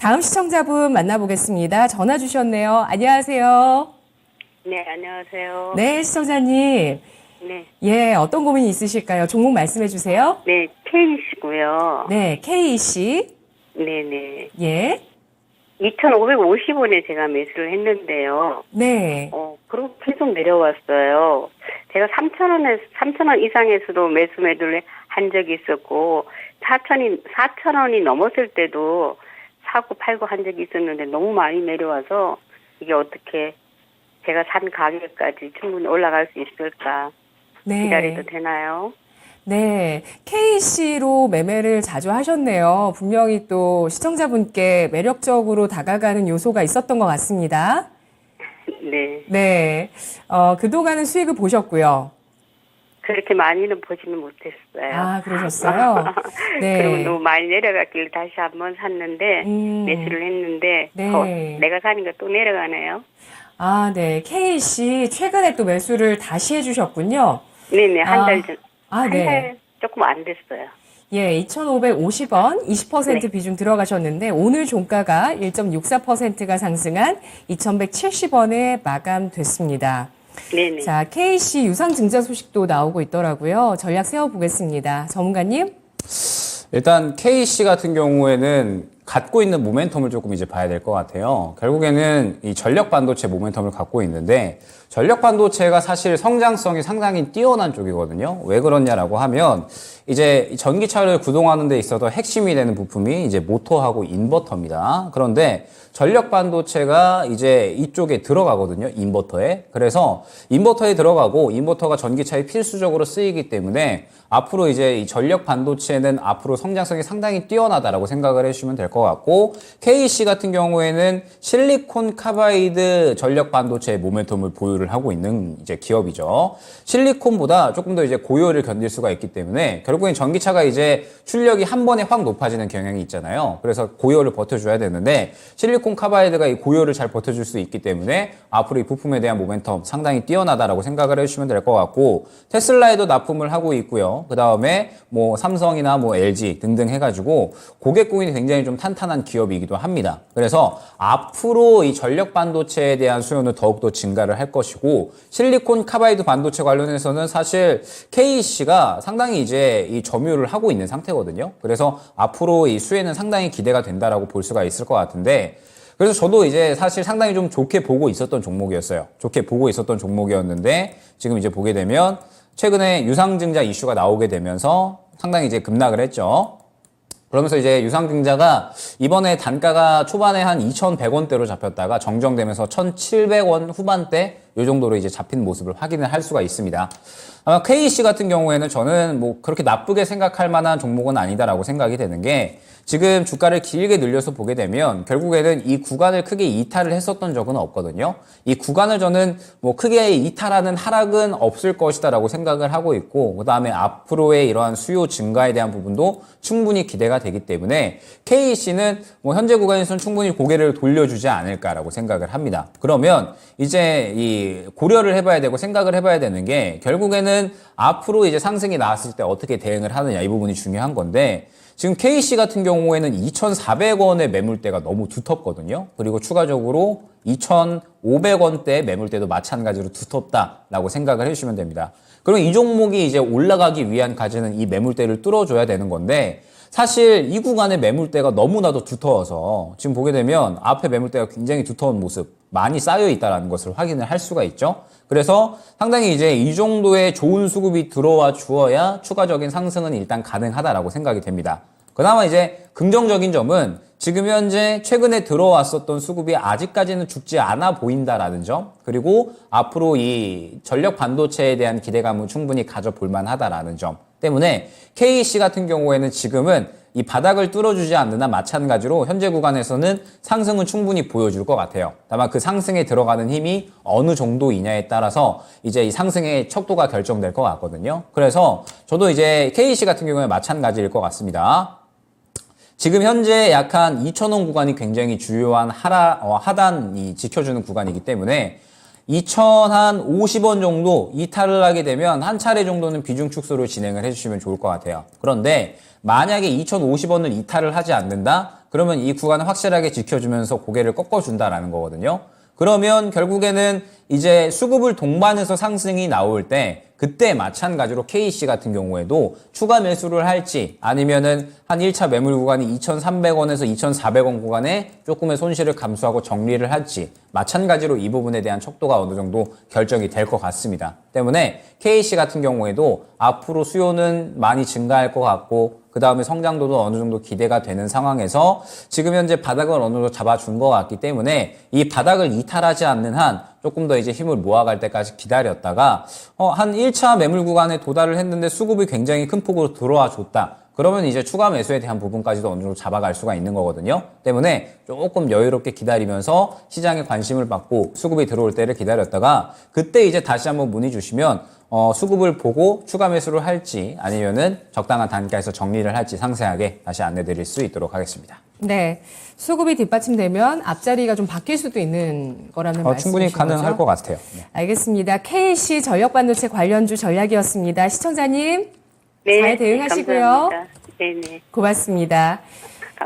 다음 시청자분 만나보겠습니다. 전화 주셨네요. 안녕하세요. 네, 안녕하세요. 네, 시청자님. 네. 예, 어떤 고민이 있으실까요? 종목 말씀해 주세요. 네, K씨고요. 네, K씨. 네네. 예. 2,550원에 제가 매수를 했는데요. 네. 그리고 계속 내려왔어요. 제가 3,000원 이상에서도 매수매도를 한 적이 있었고, 4,000원이 넘었을 때도 사고 팔고 한 적이 있었는데 너무 많이 내려와서 이게 어떻게 제가 산 가격까지 충분히 올라갈 수 있을까 네. 기다려도 되나요? 네. K씨로 매매를 자주 하셨네요. 분명히 또 시청자분께 매력적으로 다가가는 요소가 있었던 것 같습니다. 네. 네. 그동안은 수익을 보셨고요. 그렇게 많이는 보지는 못했어요. 아, 그러셨어요? 네. 그리고 너무 많이 내려갔길래 다시 한번 샀는데 매수를 했는데 네. 내가 사니까 또 내려가네요. 아, 네. K씨 최근에 또 매수를 다시 해주셨군요. 네네, 한 달 전. 한 네. 달 조금 안 됐어요. 예, 2,550원, 20% 네. 비중 들어가셨는데 오늘 종가가 1.64%가 상승한 2,170원에 마감됐습니다. 네네. 자, K씨 유상증자 소식도 나오고 있더라고요. 전략 세워보겠습니다. 전문가님? 일단 K씨 같은 경우에는 갖고 있는 모멘텀을 조금 이제 봐야 될 것 같아요. 결국에는 이 전력 반도체 모멘텀을 갖고 있는데 전력 반도체가 사실 성장성이 상당히 뛰어난 쪽이거든요. 왜 그러냐라고 하면 이제 전기차를 구동하는 데 있어서 핵심이 되는 부품이 이제 모터하고 인버터입니다. 그런데 전력 반도체가 이제 이쪽에 들어가거든요. 인버터에. 그래서 인버터에 들어가고 인버터가 전기차에 필수적으로 쓰이기 때문에 앞으로 이제 이 전력 반도체는 앞으로 성장성이 상당히 뛰어나다라고 생각을 해주시면 될 것 같고, K씨 같은 경우에는 실리콘 카바이드 전력 반도체의 모멘텀을 보유를 하고 있는 이제 기업이죠. 실리콘보다 조금 더 이제 고열을 견딜 수가 있기 때문에 결국엔 전기차가 이제 출력이 한 번에 확 높아지는 경향이 있잖아요. 그래서 고열을 버텨줘야 되는데 실리콘 카바이드가 이 고열을 잘 버텨줄 수 있기 때문에 앞으로 이 부품에 대한 모멘텀 상당히 뛰어나다라고 생각을 해주시면 될 것 같고, 테슬라에도 납품을 하고 있고요. 그 다음에 뭐 삼성이나 뭐 LG 등등 해가지고 고객 고인이 굉장히 좀 탄탄한 기업이기도 합니다. 그래서 앞으로 이 전력 반도체에 대한 수요는 더욱더 증가를 할 것이고, 실리콘 카바이드 반도체 관련해서는 사실 K씨가 상당히 이제 이 점유를 하고 있는 상태거든요. 그래서 앞으로 이 수혜는 상당히 기대가 된다라고 볼 수가 있을 것 같은데, 그래서 저도 이제 사실 상당히 좀 좋게 보고 있었던 종목이었어요. 좋게 보고 있었던 종목이었는데 지금 이제 보게 되면 최근에 유상증자 이슈가 나오게 되면서 상당히 이제 급락을 했죠. 그러면서 이제 유상증자가 이번에 단가가 초반에 한 2,100원대로 잡혔다가 정정되면서 1,700원 후반대 이 정도로 이제 잡힌 모습을 확인을 할 수가 있습니다. 아마 K씨 같은 경우에는 저는 뭐 그렇게 나쁘게 생각할 만한 종목은 아니다라고 생각이 되는 게, 지금 주가를 길게 늘려서 보게 되면 결국에는 이 구간을 크게 이탈을 했었던 적은 없거든요. 이 구간을 저는 뭐 크게 이탈하는 하락은 없을 것이다라고 생각을 하고 있고, 그 다음에 앞으로의 이러한 수요 증가에 대한 부분도 충분히 기대가 되기 때문에 K씨는 뭐 현재 구간에서는 충분히 고개를 돌려주지 않을까라고 생각을 합니다. 그러면 이제 이 고려를 해봐야 되고 생각을 해봐야 되는 게, 결국에는 앞으로 이제 상승이 나왔을 때 어떻게 대응을 하느냐, 이 부분이 중요한 건데, 지금 K씨 같은 경우에는 2,400원의 매물대가 너무 두텁거든요. 그리고 추가적으로 2,500원대 매물대도 마찬가지로 두텁다라고 생각을 해주시면 됩니다. 그럼 이 종목이 이제 올라가기 위한 가지는 이 매물대를 뚫어줘야 되는 건데, 사실 이 구간의 매물대가 너무나도 두터워서 지금 보게 되면 앞에 매물대가 굉장히 두터운 모습 많이 쌓여 있다는 것을 확인을 할 수가 있죠. 그래서 상당히 이제 이 정도의 좋은 수급이 들어와 주어야 추가적인 상승은 일단 가능하다라고 생각이 됩니다. 그나마 이제 긍정적인 점은 지금 현재 최근에 들어왔었던 수급이 아직까지는 죽지 않아 보인다라는 점, 그리고 앞으로 이 전력 반도체에 대한 기대감은 충분히 가져볼 만하다라는 점 때문에 K씨 같은 경우에는 지금은 이 바닥을 뚫어주지 않는 한 마찬가지로 현재 구간에서는 상승은 충분히 보여줄 것 같아요. 다만 그 상승에 들어가는 힘이 어느 정도이냐에 따라서 이제 이 상승의 척도가 결정될 것 같거든요. 그래서 저도 이제 K씨 같은 경우에 마찬가지일 것 같습니다. 지금 현재 약 한 2,000원 구간이 굉장히 주요한 하단이 지켜주는 구간이기 때문에 2,050원 정도 이탈을 하게 되면 한 차례 정도는 비중 축소를 진행을 해주시면 좋을 것 같아요. 그런데 만약에 2,050원을 이탈을 하지 않는다? 그러면 이 구간을 확실하게 지켜주면서 고개를 꺾어준다라는 거거든요. 그러면 결국에는 이제 수급을 동반해서 상승이 나올 때 그때 마찬가지로 KC 같은 경우에도 추가 매수를 할지 아니면은 한 1차 매물 구간이 2,300원에서 2,400원 구간에 조금의 손실을 감수하고 정리를 할지 마찬가지로 이 부분에 대한 척도가 어느 정도 결정이 될 것 같습니다. 때문에 KC 같은 경우에도 앞으로 수요는 많이 증가할 것 같고 그 다음에 성장도도 어느 정도 기대가 되는 상황에서 지금 현재 바닥을 어느 정도 잡아준 것 같기 때문에 이 바닥을 이탈하지 않는 한 조금 더 이제 힘을 모아갈 때까지 기다렸다가 한 1차 매물 구간에 도달을 했는데 수급이 굉장히 큰 폭으로 들어와 줬다. 그러면 이제 추가 매수에 대한 부분까지도 어느 정도 잡아갈 수가 있는 거거든요. 때문에 조금 여유롭게 기다리면서 시장에 관심을 받고 수급이 들어올 때를 기다렸다가 그때 이제 다시 한번 문의 주시면 수급을 보고 추가 매수를 할지 아니면은 적당한 단가에서 정리를 할지 상세하게 다시 안내 드릴 수 있도록 하겠습니다. 네. 수급이 뒷받침되면 앞자리가 좀 바뀔 수도 있는 거라는 말씀이신 충분히 가능할 거죠? 것 같아요. 네. 알겠습니다. KC 전력반도체 관련주 전략이었습니다. 시청자님 네, 잘 대응하시고요. 감사합니다. 네네. 고맙습니다.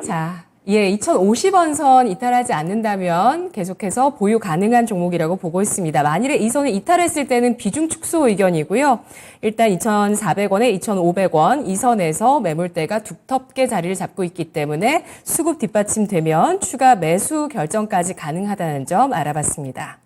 자, 2050원 선 이탈하지 않는다면 계속해서 보유 가능한 종목이라고 보고 있습니다. 만일에 이 선을 이탈했을 때는 비중 축소 의견이고요. 일단 2,400원에 2,500원 이 선에서 매물대가 두텁게 자리를 잡고 있기 때문에 수급 뒷받침되면 추가 매수 결정까지 가능하다는 점 알아봤습니다.